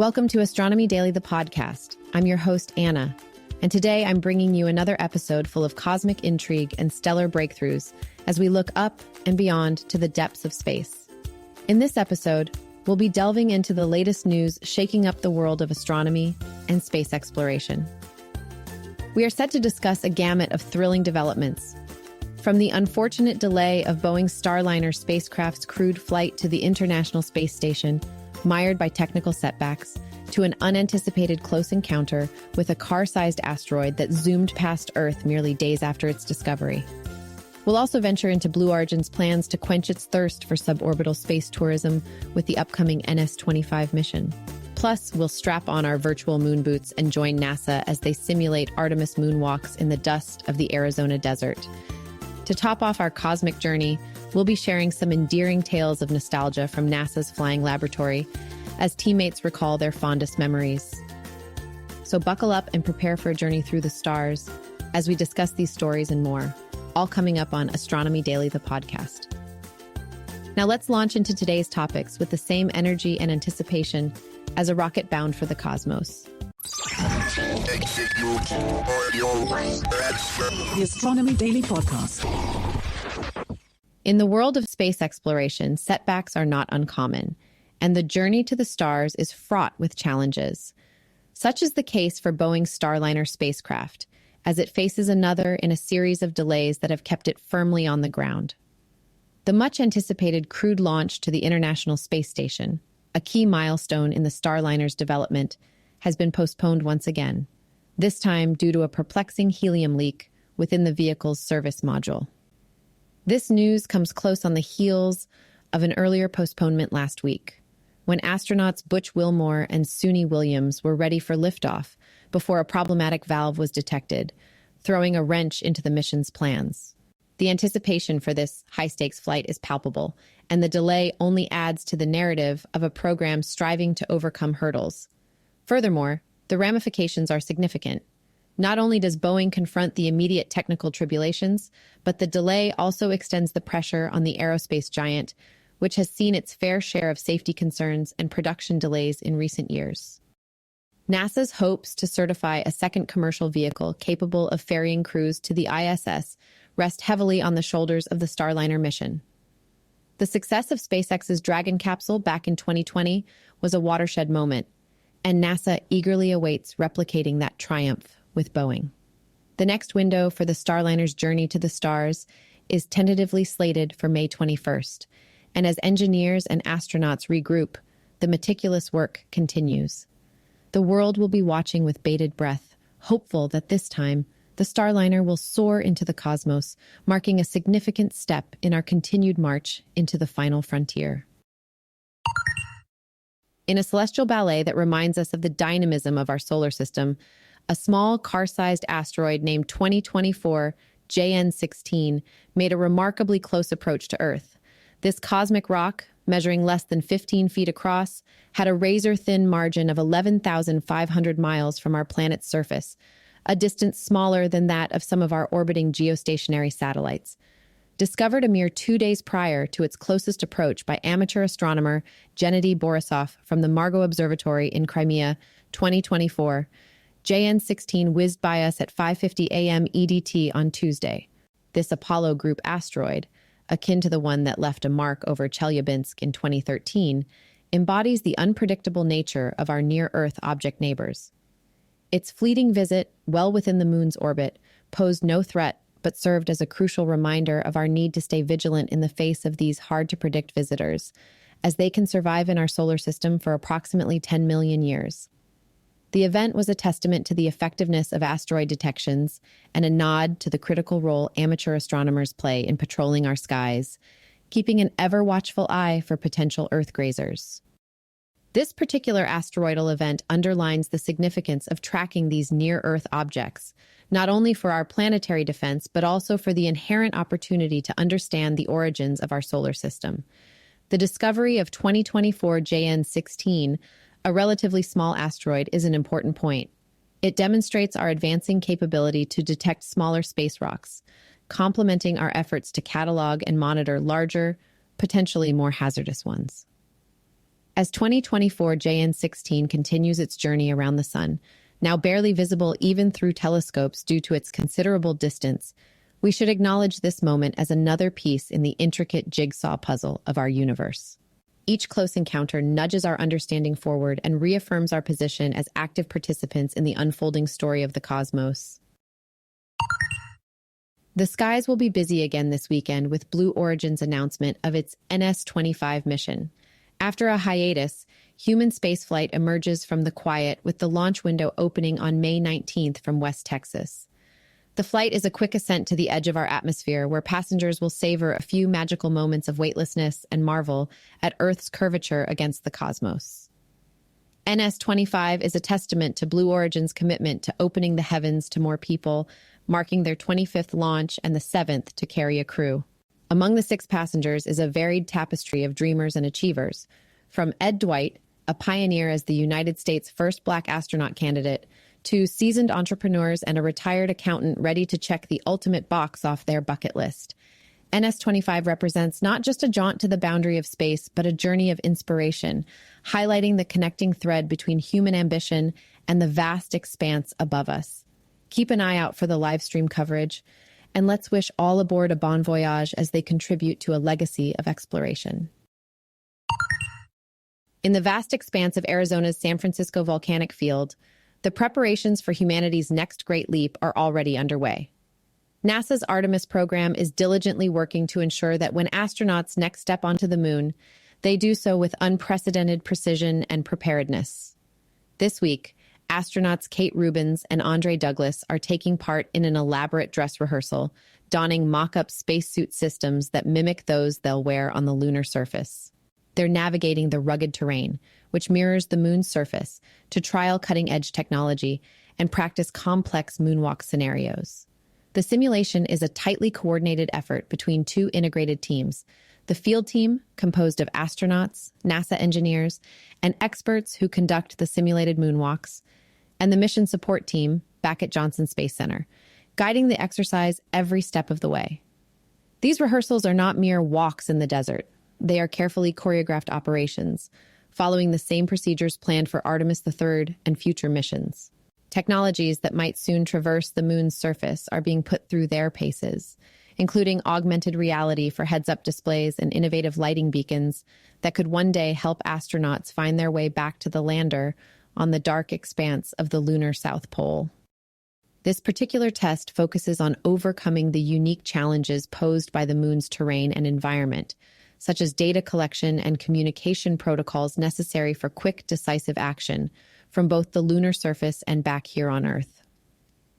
Welcome to Astronomy Daily, the podcast. I'm your host, Anna, and today I'm bringing you another episode full of cosmic intrigue and stellar breakthroughs as we look up and beyond to the depths of space. In this episode, we'll be delving into the latest news shaking up the world of astronomy and space exploration. We are set to discuss a gamut of thrilling developments, from the unfortunate delay of Boeing's Starliner spacecraft's crewed flight to the International Space Station, mired by technical setbacks, to an unanticipated close encounter with a car-sized asteroid that zoomed past Earth merely days after its discovery. We'll also venture into Blue Origin's plans to quench its thirst for suborbital space tourism with the upcoming NS-25 mission. Plus, we'll strap on our virtual moon boots and join NASA as they simulate Artemis moonwalks in the dust of the Arizona desert. To top off our cosmic journey, we'll be sharing some endearing tales of nostalgia from NASA's flying laboratory as teammates recall their fondest memories. So buckle up and prepare for a journey through the stars as we discuss these stories and more, all coming up on Astronomy Daily, the podcast. Now let's launch into today's topics with the same energy and anticipation as a rocket bound for the cosmos. The Astronomy Daily podcast. In the world of space exploration, setbacks are not uncommon, and the journey to the stars is fraught with challenges. Such is the case for Boeing's Starliner spacecraft, as it faces another in a series of delays that have kept it firmly on the ground. The much-anticipated crewed launch to the International Space Station, a key milestone in the Starliner's development, has been postponed once again, this time due to a perplexing helium leak within the vehicle's service module. This news comes close on the heels of an earlier postponement last week, when astronauts Butch Wilmore and Suni Williams were ready for liftoff before a problematic valve was detected, throwing a wrench into the mission's plans. The anticipation for this high-stakes flight is palpable, and the delay only adds to the narrative of a program striving to overcome hurdles. Furthermore, the ramifications are significant. Not only does Boeing confront the immediate technical tribulations, but the delay also extends the pressure on the aerospace giant, which has seen its fair share of safety concerns and production delays in recent years. NASA's hopes to certify a second commercial vehicle capable of ferrying crews to the ISS rest heavily on the shoulders of the Starliner mission. The success of SpaceX's Dragon capsule back in 2020 was a watershed moment, and NASA eagerly awaits replicating that triumph with Boeing. The next window for the Starliner's journey to the stars is tentatively slated for May 21st, and as engineers and astronauts regroup, the meticulous work continues. The world will be watching with bated breath, hopeful that this time, the Starliner will soar into the cosmos, marking a significant step in our continued march into the final frontier. In a celestial ballet that reminds us of the dynamism of our solar system, a small car-sized asteroid named 2024 JN16 made a remarkably close approach to Earth. This cosmic rock, measuring less than 15 feet across, had a razor-thin margin of 11,500 miles from our planet's surface, a distance smaller than that of some of our orbiting geostationary satellites. Discovered a mere 2 days prior to its closest approach by amateur astronomer Gennady Borisov from the Margot Observatory in Crimea, 2024, JN16 whizzed by us at 5:50 a.m. EDT on Tuesday. This Apollo group asteroid, akin to the one that left a mark over Chelyabinsk in 2013, embodies the unpredictable nature of our near-Earth object neighbors. Its fleeting visit, well within the moon's orbit, posed no threat but served as a crucial reminder of our need to stay vigilant in the face of these hard-to-predict visitors, as they can survive in our solar system for approximately 10 million years. The event was a testament to the effectiveness of asteroid detections and a nod to the critical role amateur astronomers play in patrolling our skies, keeping an ever-watchful eye for potential Earth grazers. This particular asteroidal event underlines the significance of tracking these near-Earth objects, not only for our planetary defense, but also for the inherent opportunity to understand the origins of our solar system. The discovery of 2024 JN16, a relatively small asteroid, is an important point. It demonstrates our advancing capability to detect smaller space rocks, complementing our efforts to catalog and monitor larger, potentially more hazardous ones. As 2024 JN16 continues its journey around the sun, now barely visible even through telescopes due to its considerable distance, we should acknowledge this moment as another piece in the intricate jigsaw puzzle of our universe. Each close encounter nudges our understanding forward and reaffirms our position as active participants in the unfolding story of the cosmos. The skies will be busy again this weekend with Blue Origin's announcement of its NS-25 mission. After a hiatus, human spaceflight emerges from the quiet with the launch window opening on May 19th from West Texas. The flight is a quick ascent to the edge of our atmosphere where passengers will savor a few magical moments of weightlessness and marvel at Earth's curvature against the cosmos. NS-25 is a testament to Blue Origin's commitment to opening the heavens to more people, marking their 25th launch and the 7th to carry a crew. Among the 6 passengers is a varied tapestry of dreamers and achievers, from Ed Dwight, a pioneer as the United States' first Black astronaut candidate, to seasoned entrepreneurs and a retired accountant ready to check the ultimate box off their bucket list. NS-25 represents not just a jaunt to the boundary of space, but a journey of inspiration, highlighting the connecting thread between human ambition and the vast expanse above us. Keep an eye out for the live stream coverage, and let's wish all aboard a bon voyage as they contribute to a legacy of exploration. In the vast expanse of Arizona's San Francisco volcanic field, the preparations for humanity's next great leap are already underway. NASA's Artemis program is diligently working to ensure that when astronauts next step onto the moon, they do so with unprecedented precision and preparedness. This week, astronauts Kate Rubins and Andre Douglas are taking part in an elaborate dress rehearsal, donning mock-up spacesuit systems that mimic those they'll wear on the lunar surface. They're navigating the rugged terrain, which mirrors the moon's surface, to trial cutting-edge technology and practice complex moonwalk scenarios. The simulation is a tightly coordinated effort between 2 integrated teams: the field team, composed of astronauts, NASA engineers, and experts who conduct the simulated moonwalks, and the mission support team back at Johnson Space Center, guiding the exercise every step of the way. These rehearsals are not mere walks in the desert. They are carefully choreographed operations, following the same procedures planned for Artemis III and future missions. Technologies that might soon traverse the moon's surface are being put through their paces, including augmented reality for heads-up displays and innovative lighting beacons that could one day help astronauts find their way back to the lander on the dark expanse of the lunar South Pole. This particular test focuses on overcoming the unique challenges posed by the moon's terrain and environment, such as data collection and communication protocols necessary for quick, decisive action from both the lunar surface and back here on Earth.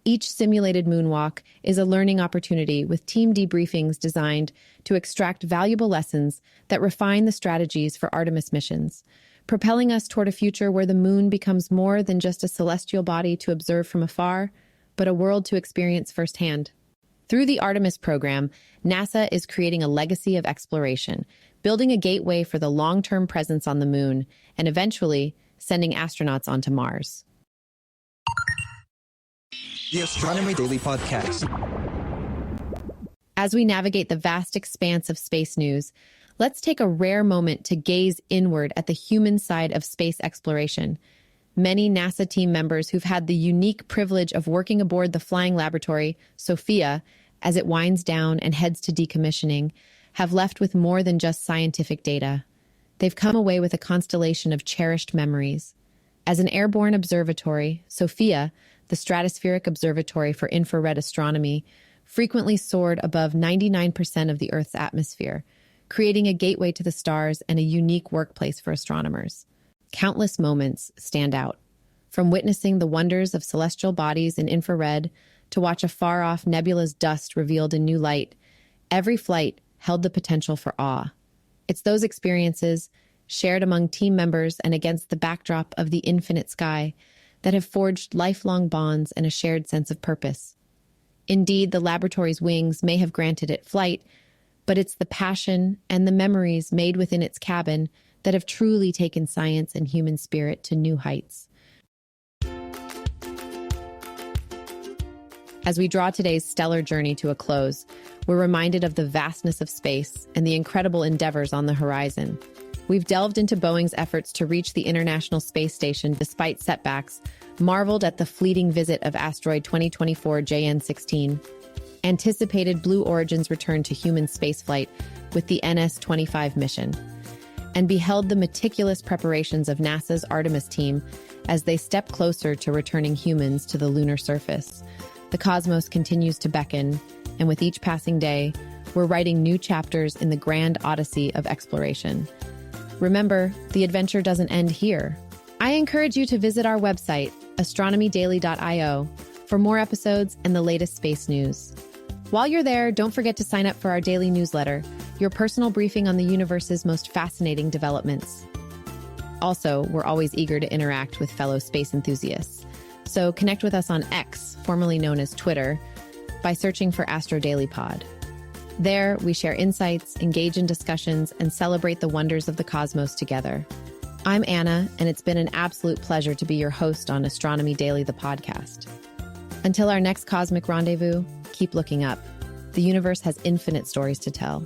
Each simulated moonwalk is a learning opportunity with team debriefings designed to extract valuable lessons that refine the strategies for Artemis missions, propelling us toward a future where the moon becomes more than just a celestial body to observe from afar, but a world to experience firsthand. Through the Artemis program, NASA is creating a legacy of exploration, building a gateway for the long-term presence on the moon, and eventually sending astronauts onto Mars. The Astronomy Daily Podcast. As we navigate the vast expanse of space news, let's take a rare moment to gaze inward at the human side of space exploration. Many NASA team members who've had the unique privilege of working aboard the flying laboratory, SOFIA, as it winds down and heads to decommissioning, have left with more than just scientific data. They've come away with a constellation of cherished memories. As an airborne observatory, SOFIA, the Stratospheric Observatory for Infrared Astronomy, frequently soared above 99% of the Earth's atmosphere, creating a gateway to the stars and a unique workplace for astronomers. Countless moments stand out, from witnessing the wonders of celestial bodies in infrared to watch a far-off nebula's dust revealed in new light. Every flight held the potential for awe. It's those experiences, shared among team members and against the backdrop of the infinite sky, that have forged lifelong bonds and a shared sense of purpose. Indeed, the laboratory's wings may have granted it flight, but it's the passion and the memories made within its cabin that have truly taken science and human spirit to new heights. As we draw today's stellar journey to a close, we're reminded of the vastness of space and the incredible endeavors on the horizon. We've delved into Boeing's efforts to reach the International Space Station despite setbacks, marveled at the fleeting visit of Asteroid 2024 JN16, anticipated Blue Origin's return to human spaceflight with the NS-25 mission, and beheld the meticulous preparations of NASA's Artemis team as they step closer to returning humans to the lunar surface. The cosmos continues to beckon, and with each passing day, we're writing new chapters in the grand odyssey of exploration. Remember, the adventure doesn't end here. I encourage you to visit our website, astronomydaily.io, for more episodes and the latest space news. While you're there, don't forget to sign up for our daily newsletter, your personal briefing on the universe's most fascinating developments. Also, we're always eager to interact with fellow space enthusiasts. So connect with us on X, formerly known as Twitter, by searching for Astro Daily Pod. There, we share insights, engage in discussions, and celebrate the wonders of the cosmos together. I'm Anna, and it's been an absolute pleasure to be your host on Astronomy Daily, the podcast. Until our next cosmic rendezvous, keep looking up. The universe has infinite stories to tell.